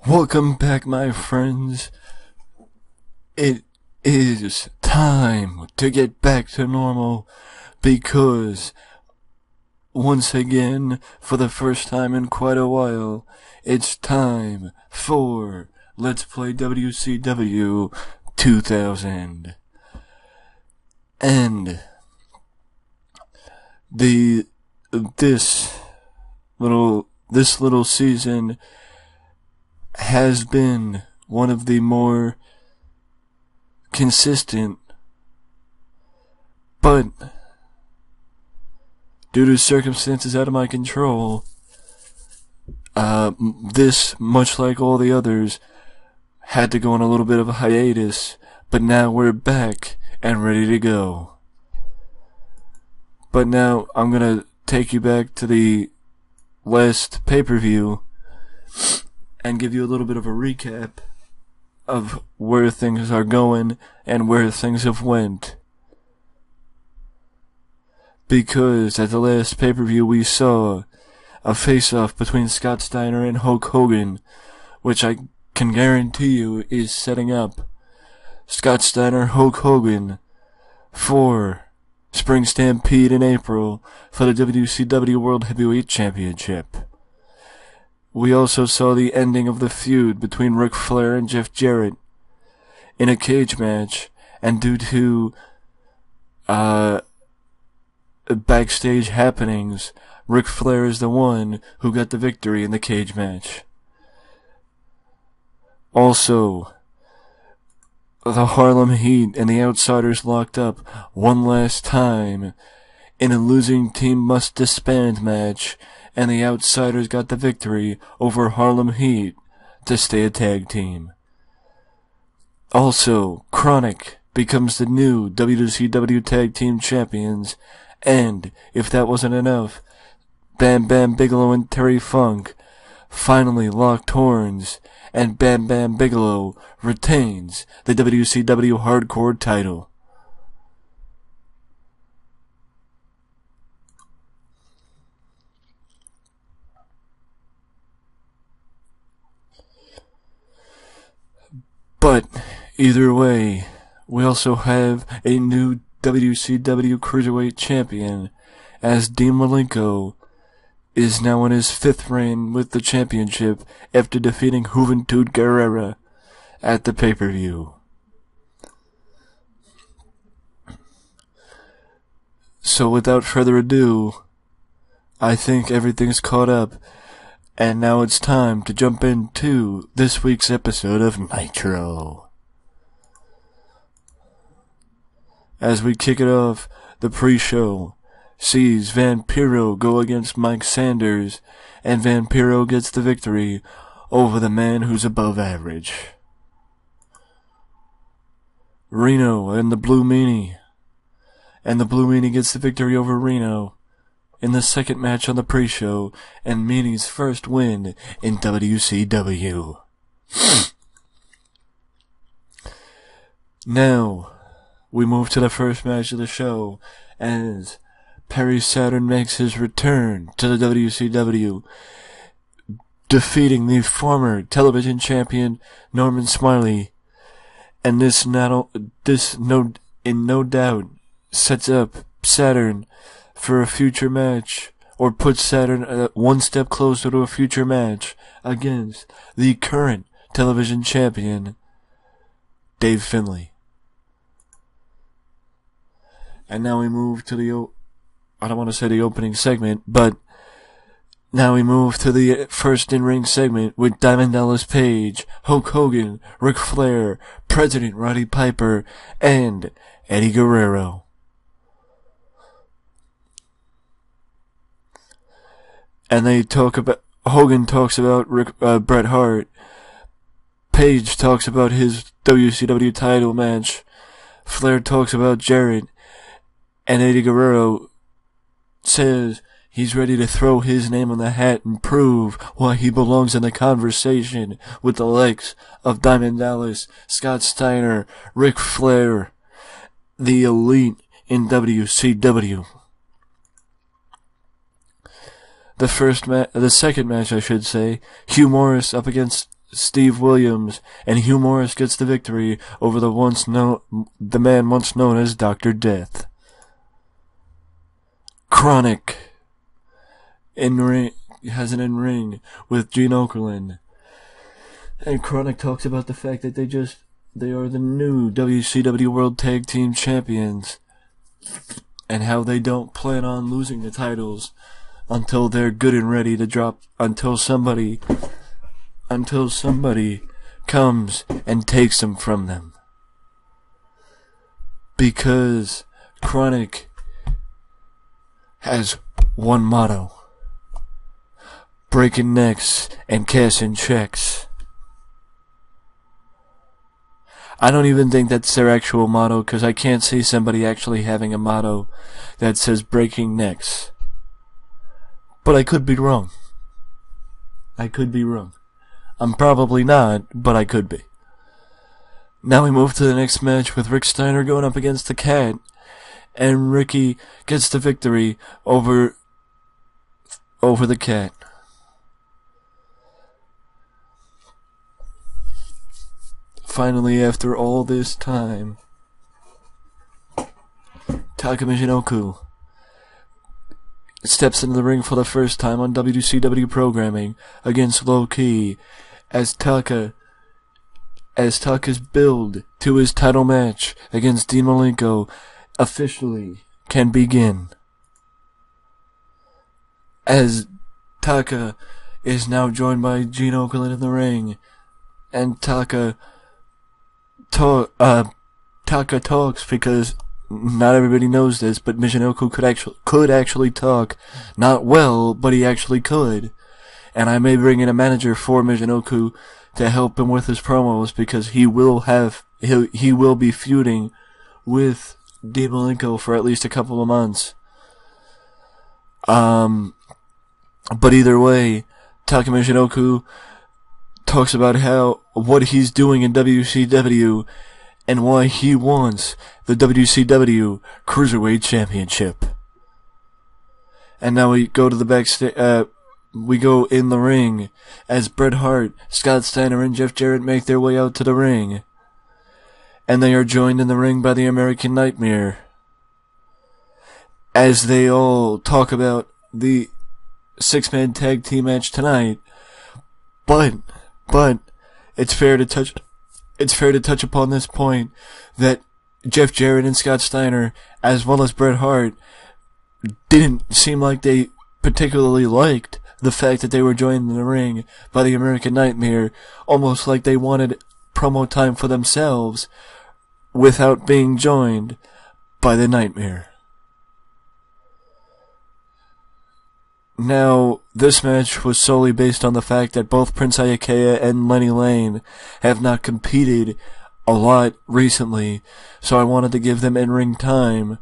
Welcome back, my friends. It is time to get back to normal because, once again, for the first time in quite a while, it's time for Let's Play WCW 2000. And this little season has been one of the more consistent, but due to circumstances out of my control, this, much like all the others, had to go on a little bit of a hiatus, but now we're back and ready to go. But now I'm gonna take you back to the last pay-per-view and give you a little bit of a recap of where things are going and where things have went. Because at the last pay-per-view we saw a face-off between Scott Steiner and Hulk Hogan, which I can guarantee you is setting up Scott Steiner, Hulk Hogan for Spring Stampede in April for the WCW World Heavyweight Championship. We also saw the ending of the feud between Ric Flair and Jeff Jarrett in a cage match, and due to backstage happenings, Ric Flair is the one who got the victory in the cage match. Also, the Harlem Heat and the Outsiders locked up one last time in a losing team must disband match, and the Outsiders got the victory over Harlem Heat to stay a tag team. Also, Chronic becomes the new WCW Tag Team Champions, and, if that wasn't enough, Bam Bam Bigelow and Terry Funk finally locked horns, and Bam Bam Bigelow retains the WCW Hardcore title. But, either way, we also have a new WCW Cruiserweight Champion, as Dean Malenko is now in his 5th reign with the championship after defeating Juventud Guerrera at the pay-per-view. So without further ado, I think everything's caught up, and now it's time to jump into this week's episode of Nitro. As we kick it off, the pre-show sees Vampiro go against Mike Sanders, and Vampiro gets the victory over the man who's above average. Reno and the Blue Meanie gets the victory over Reno in the second match on the pre-show, and Meanie's first win in WCW. Now, we move to the first match of the show, as Perry Saturn makes his return to the WCW, defeating the former television champion Norman Smiley, and this no doubt sets up Saturn for a future match, or puts Saturn one step closer to a future match against the current television champion, Dave Finlay. And now we move to the, I don't want to say the opening segment, but now we move to the first in-ring segment with Diamond Dallas Page, Hulk Hogan, Ric Flair, President Roddy Piper, and Eddie Guerrero. And Hogan talks about Bret Hart, Page talks about his WCW title match, Flair talks about Jarrett, and Eddie Guerrero says he's ready to throw his name on the hat and prove why he belongs in the conversation with the likes of Diamond Dallas, Scott Steiner, Ric Flair, the elite in WCW. The second match, I should say, Hugh Morris up against Steve Williams, and Hugh Morris gets the victory over the man once known as Dr. Death. Chronic has an in-ring with Gene Okerlund. And Chronic talks about the fact that they are the new WCW World Tag Team Champions, and how they don't plan on losing the titles until they're good and ready to drop, until somebody comes and takes them from them. Because Chronic has one motto: breaking necks and cashing checks. I don't even think that's their actual motto, because I can't see somebody actually having a motto that says breaking necks. But I could be wrong. I'm probably not, but I could be. Now we move to the next match with Rick Steiner going up against the Cat, and Ricky gets the victory over the Cat. Finally, after all this time, Taka Michinoku steps into the ring for the first time on WCW programming against Low Ki, as Taka's build to his title match against Dean Malenko officially can begin. As Taka is now joined by Gene Okerlund in the ring, and Taka talks, because not everybody knows this, but Michinoku could actually talk. Not well, but he actually could. And I may bring in a manager for Michinoku to help him with his promos, because he will be feuding with Dean Malenko for at least a couple of months. But either way, Taka Michinoku talks about what he's doing in WCW and why he wants the WCW Cruiserweight Championship. And now we go to the backstage. We go in the ring as Bret Hart, Scott Steiner, and Jeff Jarrett make their way out to the ring, and they are joined in the ring by the American Nightmare, as they all talk about the six-man tag team match tonight. But it's fair to touch upon this point that Jeff Jarrett and Scott Steiner, as well as Bret Hart, didn't seem like they particularly liked the fact that they were joined in the ring by the American Nightmare, almost like they wanted promo time for themselves without being joined by the Nightmare. Now, this match was solely based on the fact that both Prince Iaukea and Lenny Lane have not competed a lot recently, so I wanted to give them in-ring time,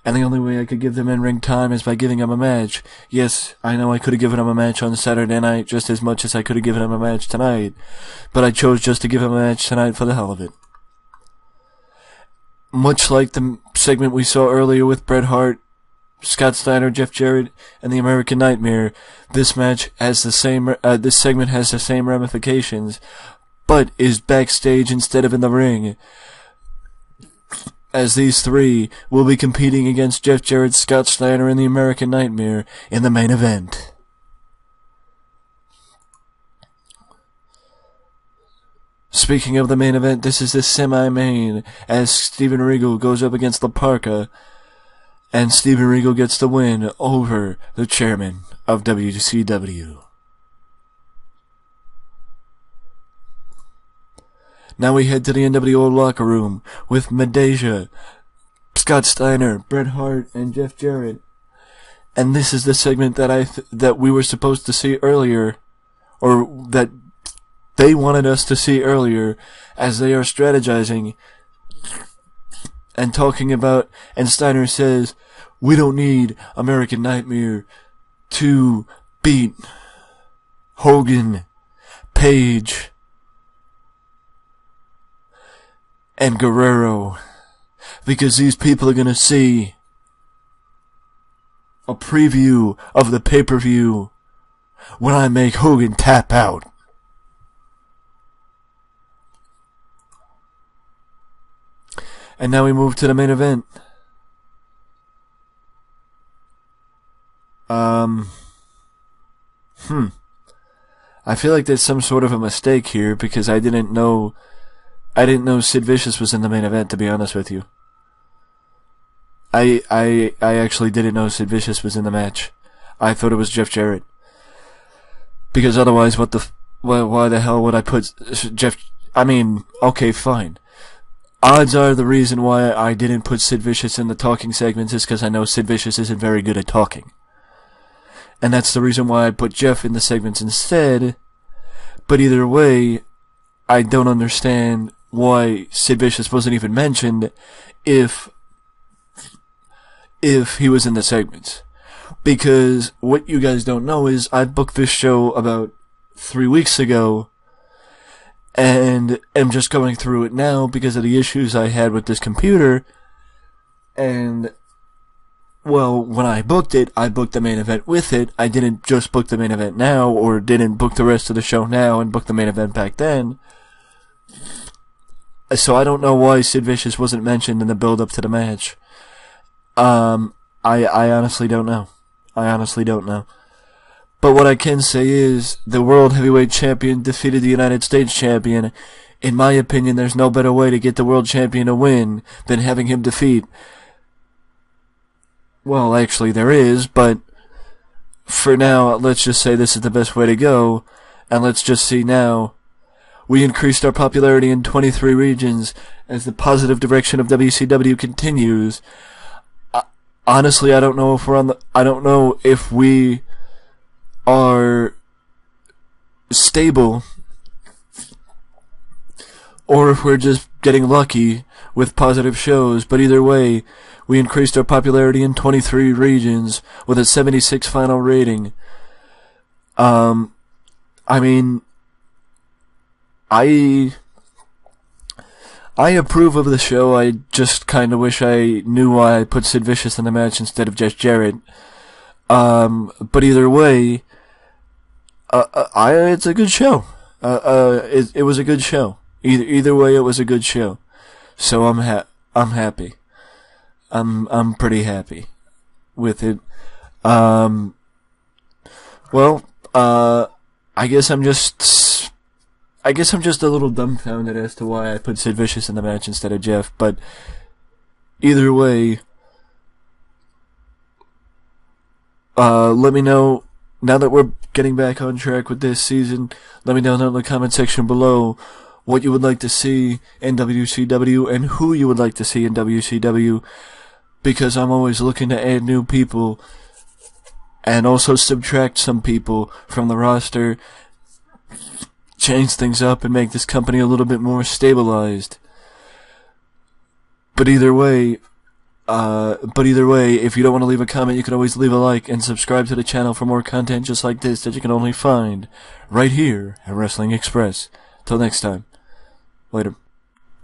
and the only way I could give them in-ring time is by giving them a match. Yes, I know I could have given them a match on Saturday night just as much as I could have given them a match tonight, but I chose just to give them a match tonight for the hell of it. Much like the segment we saw earlier with Bret Hart, Scott Steiner, Jeff Jarrett, and the American Nightmare, this match has the same. This segment has the same ramifications, but is backstage instead of in the ring, as these three will be competing against Jeff Jarrett, Scott Steiner, and the American Nightmare in the main event. Speaking of the main event, this is the semi-main, as Steven Regal goes up against La Parka, and Steven Regal gets the win over the chairman of WCW. Now we head to the NWO locker room with Medeja, Scott Steiner, Bret Hart, and Jeff Jarrett. And this is the segment that we were supposed to see earlier, or that they wanted us to see earlier, as they are strategizing and talking about, and Steiner says, we don't need American Nightmare to beat Hogan, Page, and Guerrero, because these people are going to see a preview of the pay-per-view when I make Hogan tap out. And now we move to the main event. I feel like there's some sort of a mistake here because I didn't know Sid Vicious was in the main event, to be honest with you. I actually didn't know Sid Vicious was in the match. I thought it was Jeff Jarrett. Because otherwise, why the hell would I put Jeff? I mean, okay, fine. Odds are the reason why I didn't put Sid Vicious in the talking segments is because I know Sid Vicious isn't very good at talking. And that's the reason why I put Jeff in the segments instead. But either way, I don't understand why Sid Vicious wasn't even mentioned if he was in the segments. Because what you guys don't know is I booked this show about 3 weeks ago and am just going through it now because of the issues I had with this computer. And, well, when I booked the main event with it. I didn't just book the main event now, or didn't book the rest of the show now and book the main event back then. So I don't know why Sid Vicious wasn't mentioned in the build-up to the match. I honestly don't know. But what I can say is, the World Heavyweight Champion defeated the United States Champion. In my opinion, there's no better way to get the World Champion a win than having him defeat. Well, actually there is, but for now, let's just say this is the best way to go, and let's just see now. We increased our popularity in 23 regions as the positive direction of WCW continues. Honestly, I don't know if we are stable or if we're just getting lucky with positive shows, but either way, we increased our popularity in 23 regions with a 76 final rating. I mean, I approve of the show. I just kind of wish I knew why I put Sid Vicious in the match instead of Jeff Jarrett. But either way, it's a good show. It was a good show. Either way, it was a good show. So I'm happy. I'm pretty happy with it. Well, I guess I'm just a little dumbfounded as to why I put Sid Vicious in the match instead of Jeff, but either way, let me know, now that we're getting back on track with this season, let me know in the comment section below what you would like to see in WCW and who you would like to see in WCW, because I'm always looking to add new people and also subtract some people from the roster, change things up and make this company a little bit more stabilized. But either way, if you don't want to leave a comment, you can always leave a like and subscribe to the channel for more content just like this that you can only find right here at Wrestling Express. Till next time. Later.